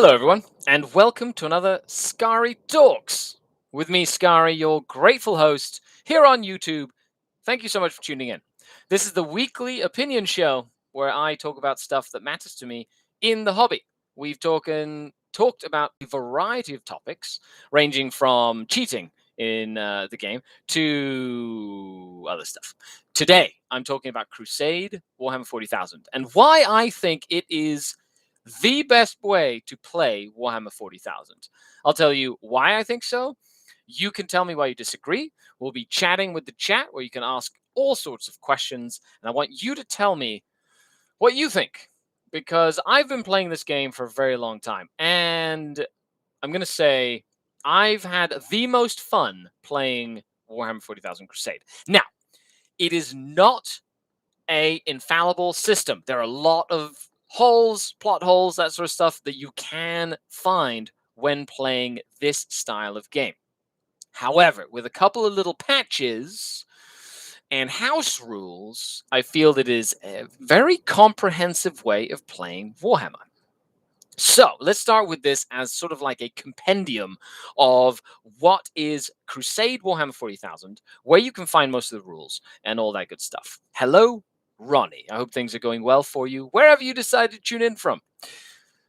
Hello, everyone, and welcome to another Skari Talks. With me, Skari, your grateful host here on YouTube. Thank you so much for tuning in. This is the weekly opinion show where I talk about stuff that matters to me in the hobby. We've talked about a variety of topics, ranging from cheating in the game to other stuff. Today, I'm talking about Crusade Warhammer 40,000 and why I think it is the best way to play Warhammer 40,000. I'll tell you why I think so. You can tell me why you disagree. We'll be chatting with the chat where you can ask all sorts of questions. And I want you to tell me what you think, because I've been playing this game for a very long time. And I'm going to say I've had the most fun playing Warhammer 40,000 Crusade. Now, it is not a infallible system. There are a lot of holes, plot holes, that sort of stuff that you can find when playing this style of game. However, with a couple of little patches and house rules, I feel that it is a very comprehensive way of playing Warhammer. So let's start with this as sort of like a compendium of what is Crusade Warhammer 40,000, where you can find most of the rules and all that good stuff. Hello, Ronnie. I hope things are going well for you, wherever you decide to tune in from.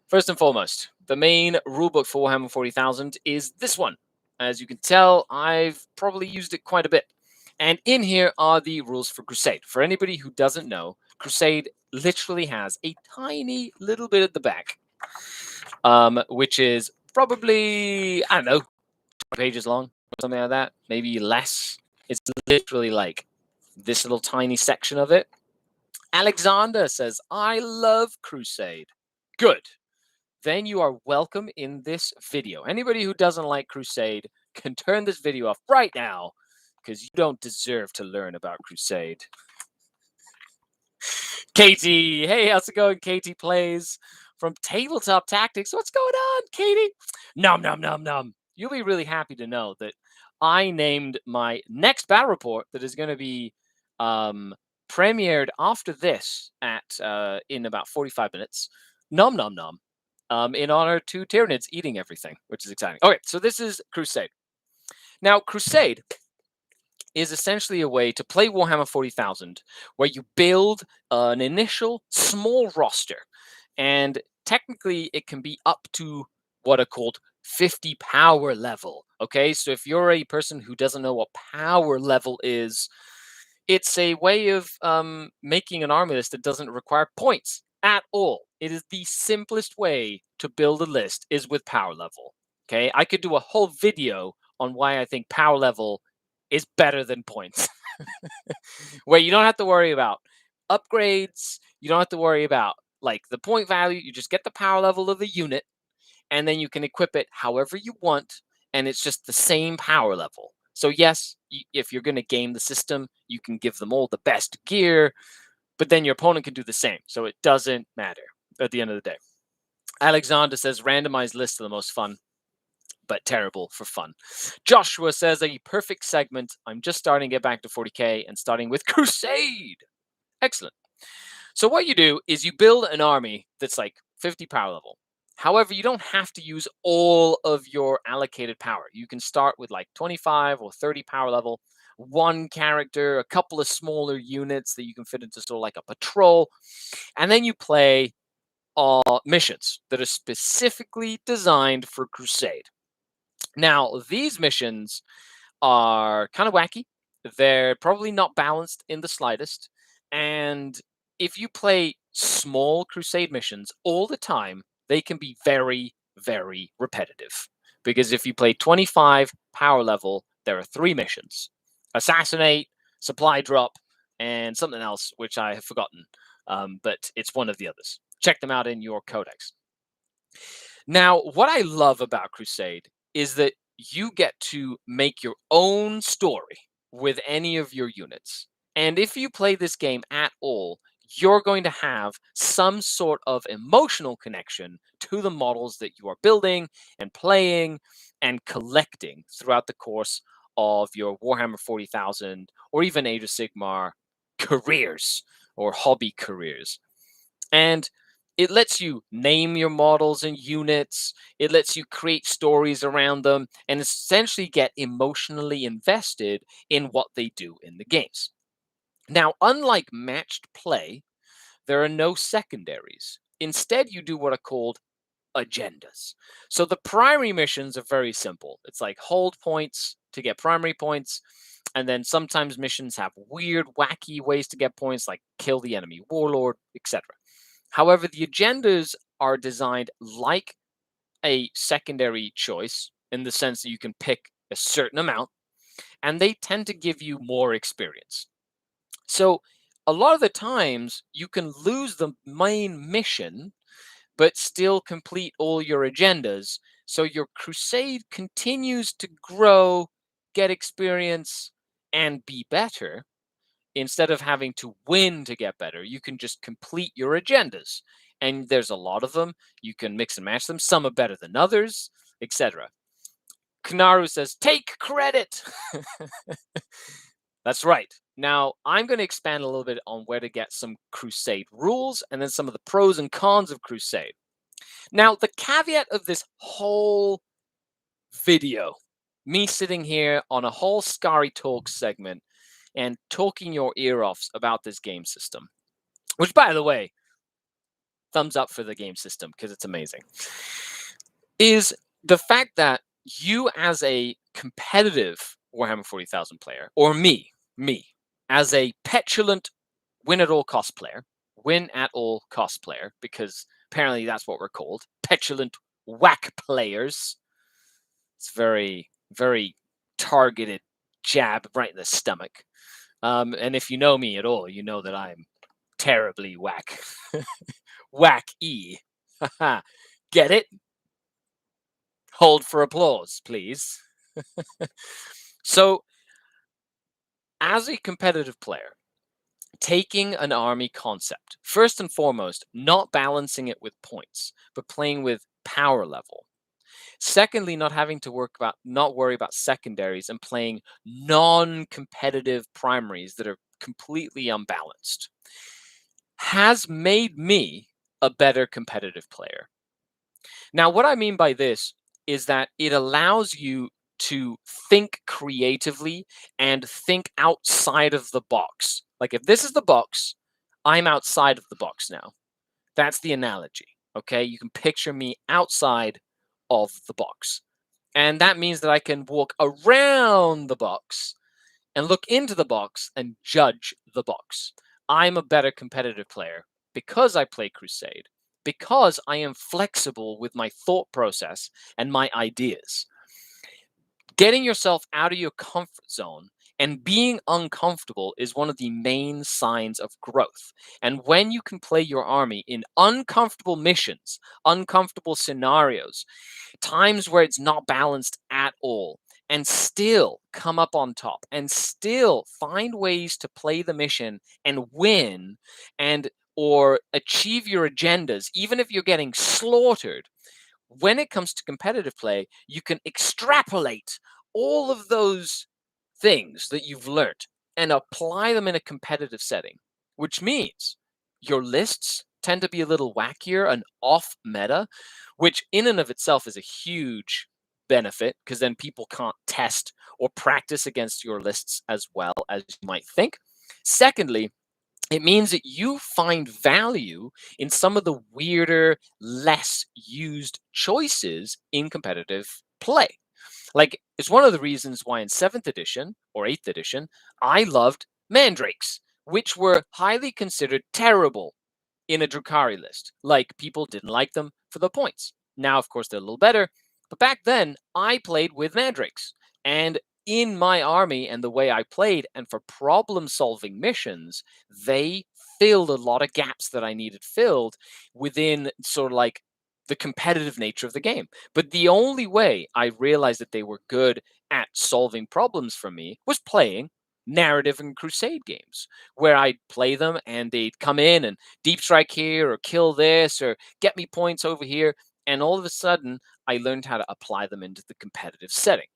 First and foremost, the main rulebook for Warhammer 40,000 is this one. As you can tell, I've probably used it quite a bit. And in here are the rules for Crusade. For anybody who doesn't know, Crusade literally has a tiny little bit at the back, which is probably, I don't know, 20 pages long or something like that, maybe less. It's literally like this little tiny section of it. Alexander says, I love Crusade. Good. Then you are welcome in this video. Anybody who doesn't like Crusade can turn this video off right now, because you don't deserve to learn about Crusade. Katie, hey, how's it going? Katie plays from Tabletop Tactics. What's going on, Katie? Nom, nom, nom, nom. You'll be really happy to know that I named my next battle report that is going to be premiered after this at in about 45 minutes. Nom, nom, nom. In honor to Tyranids eating everything, which is exciting. Okay, so this is Crusade. Now, Crusade is essentially a way to play Warhammer 40,000 where you build an initial small roster. And technically, it can be up to what are called 50 power level. Okay, so if you're a person who doesn't know what power level is, it's a way of making an army list that doesn't require points at all. It is the simplest way to build a list is with power level. Okay, I could do a whole video on why I think power level is better than points, where you don't have to worry about upgrades. You don't have to worry about like the point value. You just get the power level of the unit, and then you can equip it however you want, and it's just the same power level. So yes, if you're going to game the system, you can give them all the best gear, but then your opponent can do the same. So it doesn't matter at the end of the day. Alexander says randomized lists are the most fun, but terrible for fun. Joshua says a perfect segment. I'm just starting to get back to 40k and starting with Crusade. Excellent. So what you do is you build an army that's like 50 power level. However, you don't have to use all of your allocated power. You can start with like 25 or 30 power level, one character, a couple of smaller units that you can fit into sort of like a patrol, and then you play missions that are specifically designed for Crusade. Now, these missions are kind of wacky. They're probably not balanced in the slightest. And if you play small Crusade missions all the time, they can be very, very repetitive. Because if you play 25 power level, there are 3 missions: Assassinate, Supply Drop, and something else, which I have forgotten. But it's one of the others. Check them out in your codex. Now, what I love about Crusade is that you get to make your own story with any of your units. And if you play this game at all, you're going to have some sort of emotional connection to the models that you are building and playing and collecting throughout the course of your Warhammer 40,000 or even Age of Sigmar careers or hobby careers. And It lets you name your models and units. It lets you create stories around them and essentially get emotionally invested in what they do in the games. Now, unlike matched play, there are no secondaries. Instead, you do what are called agendas. So the primary missions are very simple. It's like hold points to get primary points. And then sometimes missions have weird, wacky ways to get points, like kill the enemy warlord, etc. However, the agendas are designed like a secondary choice in the sense that you can pick a certain amount, and they tend to give you more experience. So, a lot of the times, you can lose the main mission, but still complete all your agendas. So, your crusade continues to grow, get experience, and be better. Instead of having to win to get better, you can just complete your agendas. And there's a lot of them. You can mix and match them. Some are better than others, etc. Kanaru says, take credit. That's right. Now, I'm going to expand a little bit on where to get some Crusade rules and then some of the pros and cons of Crusade. Now, the caveat of this whole video, me sitting here on a whole Skari Talks segment and talking your ear off about this game system, which, by the way, thumbs up for the game system because it's amazing, is the fact that you as a competitive Warhammer 40,000 player, or me, as a petulant win at all cost player, because apparently that's what we're called, petulant whack players. It's very, very targeted jab right in the stomach. And if you know me at all, you know that I'm terribly whack. Whack-y. Get it? Hold for applause, please. So, as a competitive player, taking an army concept, first and foremost, not balancing it with points, but playing with power level. Secondly, not worry about secondaries and playing non-competitive primaries that are completely unbalanced, has made me a better competitive player. Now, what I mean by this is that it allows you to think creatively and think outside of the box. Like if this is the box, I'm outside of the box now. That's the analogy. Okay. You can picture me outside of the box. And that means that I can walk around the box and look into the box and judge the box. I'm a better competitive player because I play Crusade, because I am flexible with my thought process and my ideas. Getting yourself out of your comfort zone and being uncomfortable is one of the main signs of growth. And when you can play your army in uncomfortable missions, uncomfortable scenarios, times where it's not balanced at all, and still come up on top and still find ways to play the mission and win and or achieve your agendas, even if you're getting slaughtered, when it comes to competitive play, you can extrapolate all of those things that you've learned and apply them in a competitive setting, which means your lists tend to be a little wackier and off meta, which in and of itself is a huge benefit because then people can't test or practice against your lists as well as you might think. Secondly, it means that you find value in some of the weirder, less used choices in competitive play. Like, it's one of the reasons why in 7th edition or 8th edition, I loved mandrakes, which were highly considered terrible in a Drukhari list. Like, people didn't like them for the points. Now, of course, they're a little better. But back then, I played with mandrakes. And in my army and the way I played, and for problem solving missions, they filled a lot of gaps that I needed filled within sort of like the competitive nature of the game. But the only way I realized that they were good at solving problems for me was playing narrative and crusade games where I'd play them and they'd come in and deep strike here or kill this or get me points over here. And all of a sudden, I learned how to apply them into the competitive setting.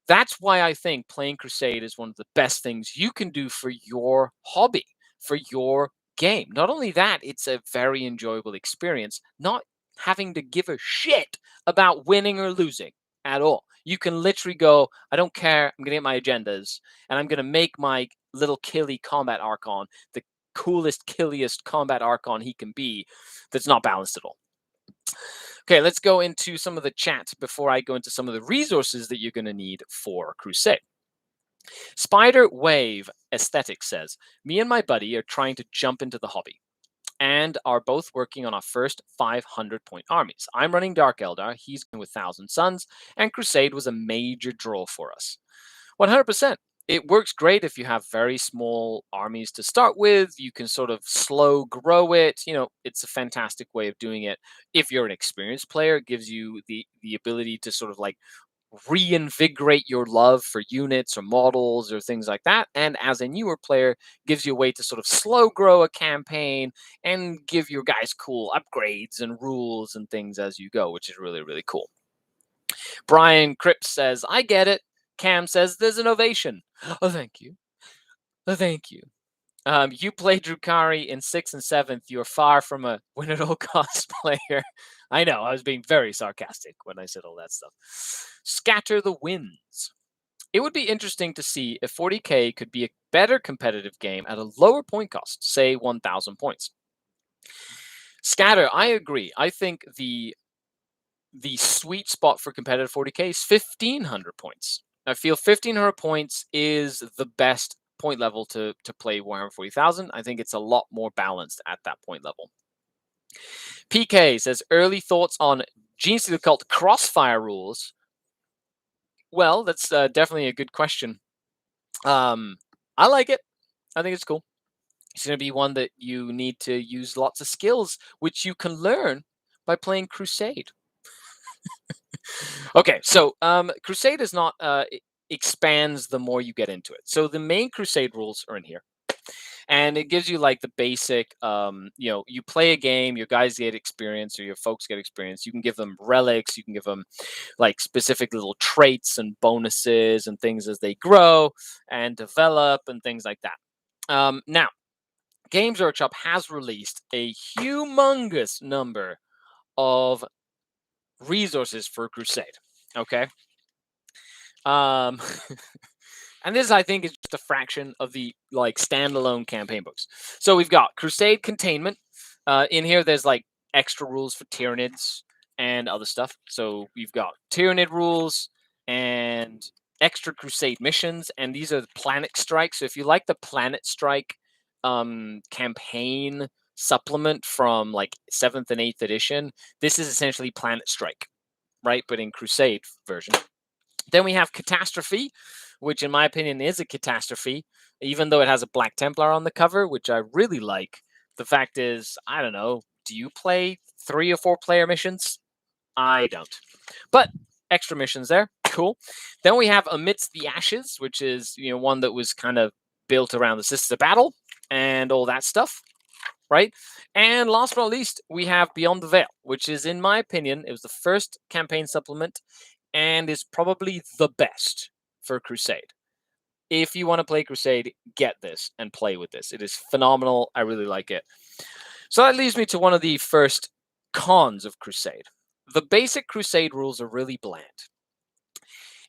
That's why I think playing Crusade is one of the best things you can do for your hobby, for your game. Not only that, it's a very enjoyable experience, not having to give a shit about winning or losing at all. You can literally go, I don't care, I'm going to get my agendas, and I'm going to make my little killy combat Archon the coolest, killiest combat Archon he can be that's not balanced at all. Okay, let's go into some of the chat before I go into some of the resources that you're going to need for Crusade. Spider Wave Aesthetic says, me and my buddy are trying to jump into the hobby and are both working on our first 500 point armies. I'm running Dark Eldar, he's going with Thousand Suns, and Crusade was a major draw for us. 100%. It works great if you have very small armies to start with. You can sort of slow grow it. You know, it's a fantastic way of doing it. If you're an experienced player, it gives you the ability to sort of like reinvigorate your love for units or models or things like that. And as a newer player, gives you a way to sort of slow grow a campaign and give your guys cool upgrades and rules and things as you go, which is really, really cool. Brian Cripps says, I get it. Cam says, there's an ovation. Oh, thank you. Oh, thank you. You play Drukhari in 6th and 7th. You're far from a win at all cost player. I know, I was being very sarcastic when I said all that stuff. Scatter the Winds. It would be interesting to see if 40k could be a better competitive game at a lower point cost, say 1,000 points. Scatter, I agree. I think the sweet spot for competitive 40k is 1,500 points. I feel 1,500 points is the best point level to play Warhammer 40,000. I think it's a lot more balanced at that point level. PK says, early thoughts on Genius of the Cult crossfire rules. Well, that's definitely a good question. I like it. I think it's cool. It's going to be one that you need to use lots of skills, which you can learn by playing Crusade. Okay, so Crusade is not expands the more you get into it. So the main Crusade rules are in here, and it gives you like the basic. You play a game, your guys get experience, or your folks get experience. You can give them relics, you can give them like specific little traits and bonuses and things as they grow and develop and things like that. Now, Games Workshop has released a humongous number of resources for Crusade. Okay. And this, I think, is just a fraction of the like standalone campaign books. So we've got Crusade Containment. In here, there's like extra rules for Tyranids and other stuff. So we've got Tyranid rules and extra Crusade missions, and these are the Planet Strike. So if you like the Planet Strike campaign supplement from like 7th and 8th edition, this is essentially Planet Strike, right? But in Crusade version. Then we have Catastrophe, which in my opinion is a catastrophe, even though it has a Black Templar on the cover, which I really like. The fact is, I don't know, do you play 3 or 4 player missions? I don't. But extra missions there, cool. Then we have Amidst the Ashes, which is one that was kind of built around the Sisters of Battle and all that stuff, right? And last but not least, we have Beyond the Veil, which is, in my opinion, it was the first campaign supplement and is probably the best for Crusade. If you want to play Crusade, get this and play with this. It is phenomenal. I really like it. So that leads me to one of the first cons of Crusade. The basic Crusade rules are really bland.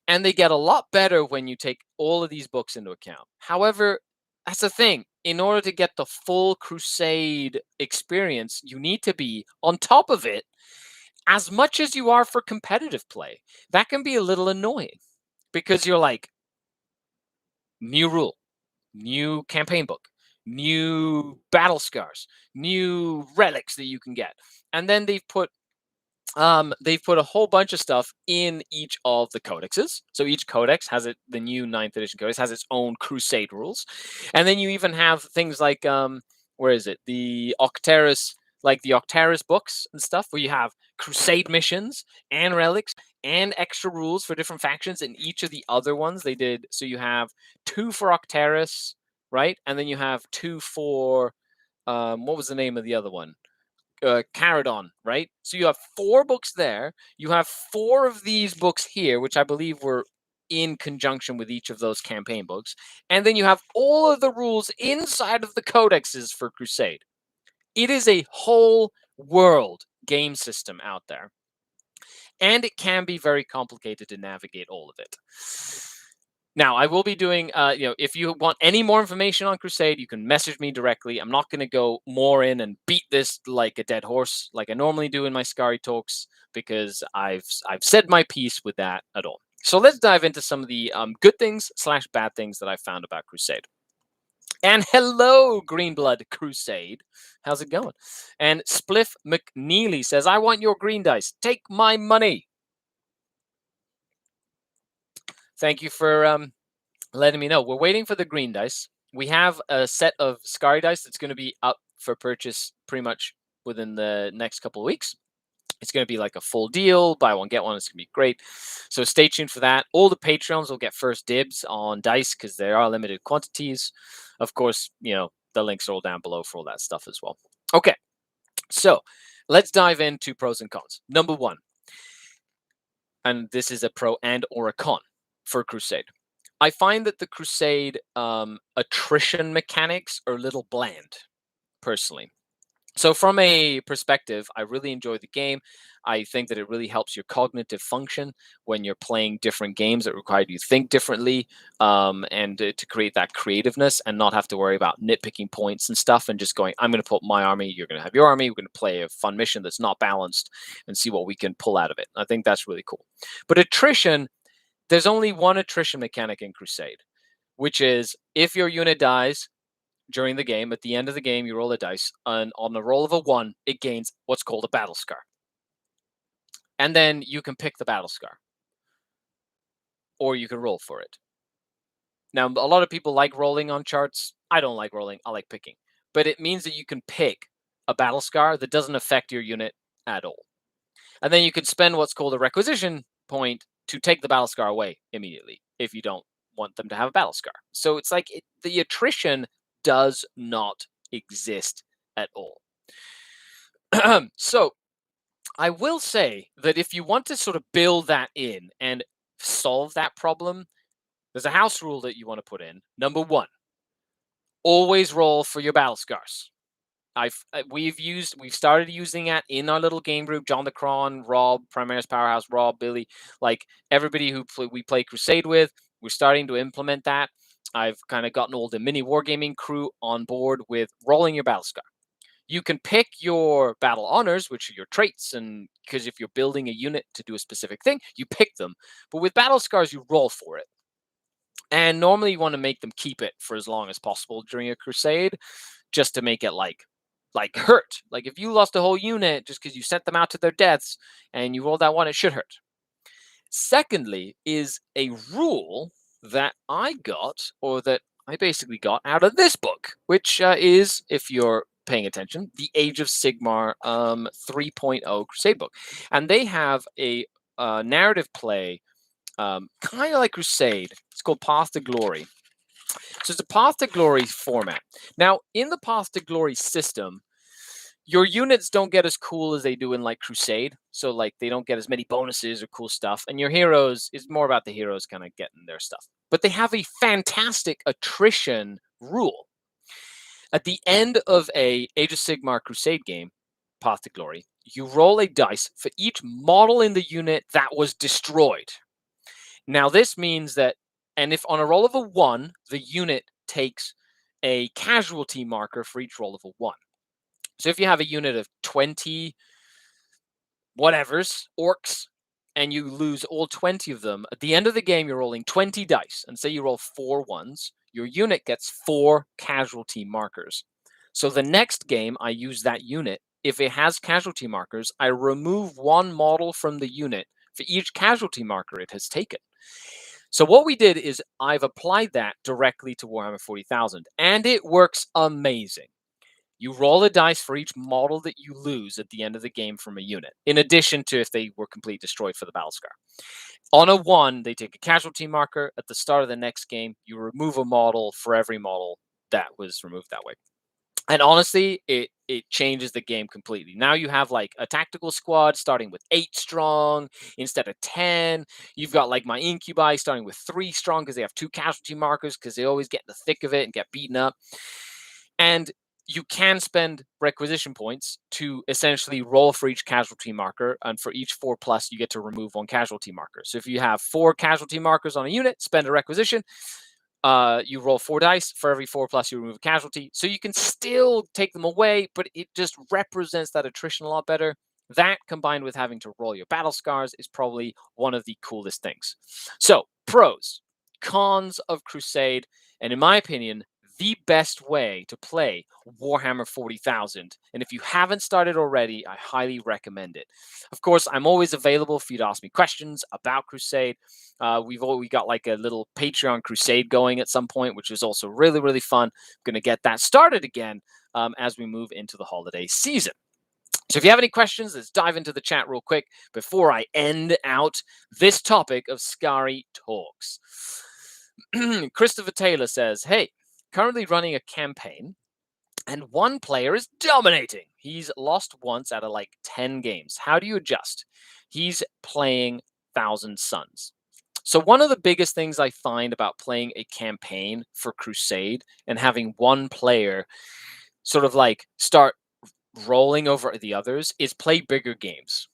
And they get a lot better when you take all of these books into account. However, that's the thing. In order to get the full Crusade experience, you need to be on top of it as much as you are for competitive play. That can be a little annoying because you're like, new rule, new campaign book, new battle scars, new relics that you can get. And then they've put a whole bunch of stuff in each of the codexes. So each codex has the new 9th edition codex has its own Crusade rules. And then you even have things like, where is it? The Octeris, like the Octeris books and stuff, where you have Crusade missions and relics and extra rules for different factions in each of the other ones they did. So you have 2 for Octeris, right? And then you have 2 for, what was the name of the other one? Caradon, right? So you have 4 books there. You have 4 of these books here, which I believe were in conjunction with each of those campaign books. And then you have all of the rules inside of the codexes for Crusade. It is a whole world game system out there. And it can be very complicated to navigate all of it. Now, I will be doing, if you want any more information on Crusade, you can message me directly. I'm not going to go more in and beat this like a dead horse like I normally do in my Skari Talks, because I've said my piece with that at all. So let's dive into some of the good things / bad things that I found about Crusade. And hello, Greenblood Crusade. How's it going? And Spliff McNeely says, I want your green dice. Take my money. Thank you for letting me know. We're waiting for the green dice. We have a set of Skari dice that's going to be up for purchase pretty much within the next couple of weeks. It's going to be like a full deal, buy one, get one. It's going to be great. So stay tuned for that. All the Patreons will get first dibs on dice because there are limited quantities. Of course, the links are all down below for all that stuff as well. Okay, so let's dive into pros and cons. Number one, and this is a pro and or a con for Crusade. I find that the Crusade attrition mechanics are a little bland, personally. So from a perspective, I really enjoy the game. I think that it really helps your cognitive function when you're playing different games that require you to think differently, and to create that creativeness and not have to worry about nitpicking points and stuff and just going, I'm going to put my army, you're going to have your army, we're going to play a fun mission that's not balanced and see what we can pull out of it. I think that's really cool. But attrition, there's only one attrition mechanic in Crusade, which is if your unit dies during the game, at the end of the game, you roll a dice, and on the roll of a 1, it gains what's called a battle scar. And then you can pick the battle scar, or you can roll for it. Now, a lot of people like rolling on charts. I don't like rolling. I like picking. But it means that you can pick a battle scar that doesn't affect your unit at all. And then you can spend what's called a requisition point to take the battle scar away immediately if you don't want them to have a battle scar. So it's like the attrition does not exist at all. So I will say that if you want to sort of build that in and solve that problem, there's a house rule that you want to put in. Number 1, always roll for your battle scars. We've started using that in our little game group. John the Cron, Rob, Primaris Powerhouse, Rob, Billy, like everybody who we play Crusade with, we're starting to implement that. I've kind of gotten all the mini wargaming crew on board with rolling your battle scar. You can pick your battle honors, which are your traits, and because if you're building a unit to do a specific thing, you pick them. But with battle scars, you roll for it. And normally you want to make them keep it for as long as possible during a Crusade, just to make it like hurt. Like if you lost a whole unit just because you sent them out to their deaths and you rolled that 1, it should hurt. Secondly is a rule that I got, or that I basically got out of this book, which is, if you're paying attention, the Age of Sigmar 3.0 Crusade book. And they have a narrative play kind of like Crusade. It's called Path to Glory. So it's a Path to Glory format. Now, in the Path to Glory system, your units don't get as cool as they do in like Crusade. So like they don't get as many bonuses or cool stuff. And your heroes is more about the heroes kind of getting their stuff. But they have a fantastic attrition rule. At the end of a Age of Sigmar Crusade game, Path to Glory, you roll a dice for each model in the unit that was destroyed. Now this means that, and if on a roll of a 1, the unit takes a casualty marker for each roll of a 1. So if you have a unit of 20 whatevers, orcs, and you lose all 20 of them, at the end of the game, you're rolling 20 dice. And say you roll 4 1s, your unit gets 4 casualty markers. So the next game, I use that unit. If it has casualty markers, I remove 1 model from the unit for each casualty marker it has taken. So what we did is I've applied that directly to Warhammer 40,000, and it works amazing. You roll a dice for each model that you lose at the end of the game from a unit, in addition to if they were completely destroyed for the battle scar. On a 1, they take a casualty marker. At the start of the next game, you remove a model for every model that was removed that way. And honestly, it it changes the game completely. Now you have like a tactical squad starting with 8 strong instead of 10. You've got like my incubi starting with 3 strong because they have 2 casualty markers because they always get in the thick of it and get beaten up. And you can spend requisition points to essentially roll for each casualty marker, and for each 4+, you get to remove 1 casualty marker. So if you have 4 casualty markers on a unit, spend a requisition. You roll 4 dice. For every 4+, you remove a casualty. So you can still take them away, but it just represents that attrition a lot better. That, combined with having to roll your battle scars, is probably one of the coolest things. So, pros, cons of Crusade, and in my opinion, the best way to play Warhammer 40,000. And if you haven't started already, I highly recommend it. Of course, I'm always available for you to ask me questions about Crusade. We got like a little Patreon Crusade going at some point, which is also really, really fun. I'm going to get that started again as we move into the holiday season. So if you have any questions, let's dive into the chat real quick before I end out this topic of Skari Talks. Christopher Taylor says, hey, currently running a campaign, and one player is dominating. He's lost once out of like 10 games. How do you adjust? He's playing Thousand Suns. So one of the biggest things I find about playing a campaign for Crusade and having one player sort of like start rolling over the others is play bigger games.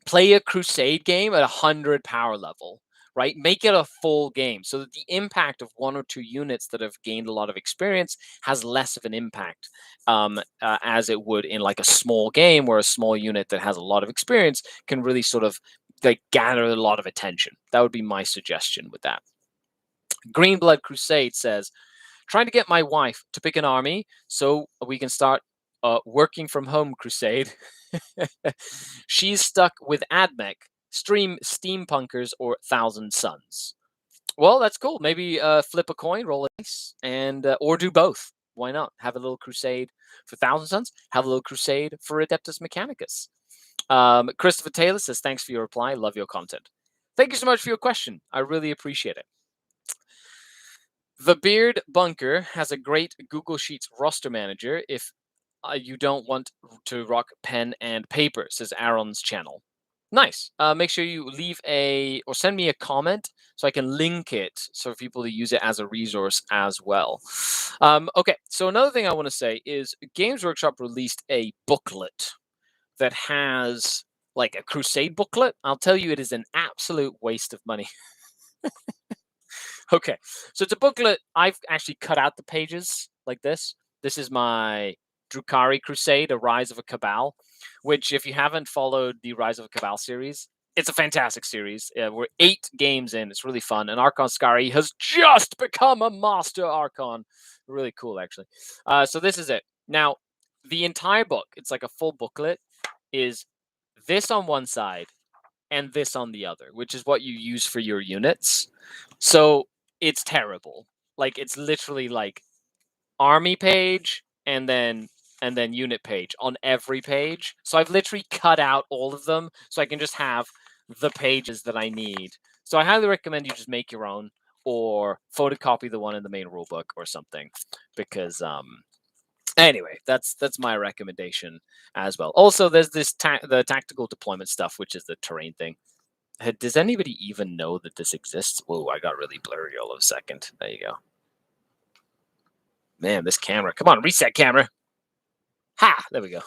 Play a Crusade game at 100 power level, right? Make it a full game so that the impact of 1 or 2 units that have gained a lot of experience has less of an impact as it would in like a small game where a small unit that has a lot of experience can really sort of like gather a lot of attention. That would be my suggestion with that. Greenblood Crusade says, trying to get my wife to pick an army so we can start working from home Crusade. She's stuck with AdMech, Steampunkers, or Thousand Suns. Well, that's cool. Maybe flip a coin, roll a dice, and or do both. Why not? Have a little Crusade for Thousand Suns. Have a little Crusade for Adeptus Mechanicus. Christopher Taylor says, thanks for your reply. Love your content. Thank you so much for your question. I really appreciate it. The Beard Bunker has a great Google Sheets roster manager if you don't want to rock pen and paper, says Aaron's channel. Nice. Make sure you leave or send me a comment so I can link it so people to use it as a resource as well. Okay, so another thing I want to say is Games Workshop released a booklet that has like a Crusade booklet. I'll tell you, it is an absolute waste of money. Okay, so it's a booklet. I've actually cut out the pages like this. This is my Drukhari Crusade, A Rise of a Cabal, which, if you haven't followed the Rise of a Cabal series, it's a fantastic series. We're 8 games in. It's really fun. And Archon Skari has just become a Master Archon. Really cool, actually. So this is it. Now, the entire book, it's like a full booklet, is this on one side and this on the other, which is what you use for your units. So it's terrible. Like, it's literally like army page and then unit page on every page. So I've literally cut out all of them so I can just have the pages that I need. So I highly recommend you just make your own or photocopy the one in the main rulebook or something, because anyway, that's my recommendation as well. Also, there's this the tactical deployment stuff, which is the terrain thing. Does anybody even know that this exists? Whoa, I got really blurry all of a second. There you go. Man, this camera. Come on, reset camera. Ha! There we go.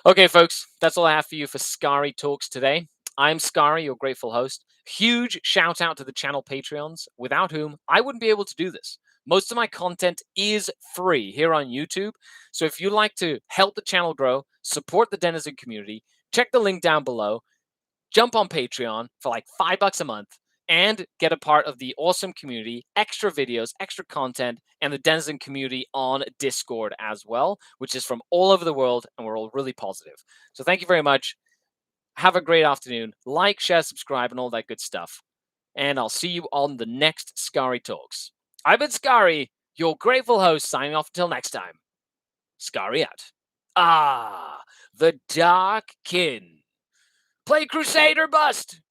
Okay, folks, that's all I have for you for Skari Talks today. I'm Skari, your grateful host. Huge shout out to the channel Patreons, without whom I wouldn't be able to do this. Most of my content is free here on YouTube. So if you'd like to help the channel grow, support the Denizen community, check the link down below. Jump on Patreon for like $5 a month and get a part of the awesome community, extra videos, extra content, and the Denizen community on Discord as well, which is from all over the world, and we're all really positive. So thank you very much. Have a great afternoon. Like, share, subscribe, and all that good stuff. And I'll see you on the next Skari Talks. I've been Skari, your grateful host, signing off until next time. Skari out. Ah, the Dark Kin. Play Crusade or bust!